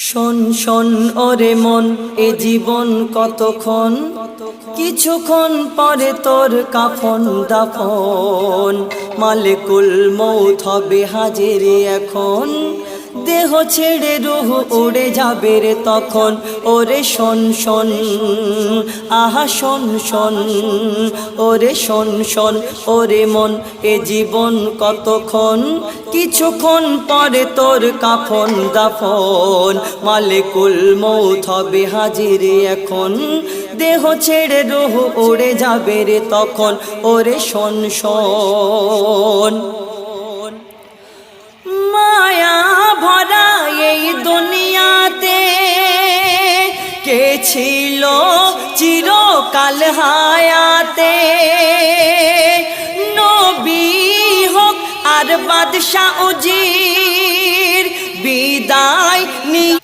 শোন শোন ওরে মন, এ জীবন কতক্ষণ, কিছুক্ষণ পরে তোর কাফন দাফন। মালিকুল মৌত হবে হাজির এখন, দেহ ছেড়ে রুহ উড়ে যাবে রে তখন। ওরে শোন শোন, আহা শোন শোন, ওরে শোন শোন ওরে মন, এ জীবন কতক্ষণ, কিছুক্ষণ পরে তোর কাফন দাফন। মালিকুল মৌত হবে হাজির এখন, দেহ ছেড়ে রুহ উড়ে যাবে রে তখন। ওরে শোন শোন, মায়া ভরা এই দুনিয়াতে কে ছিল চিরকাল হায়াতে। নবী হোক আর বাদশা উজির, বিদায় নিয়ে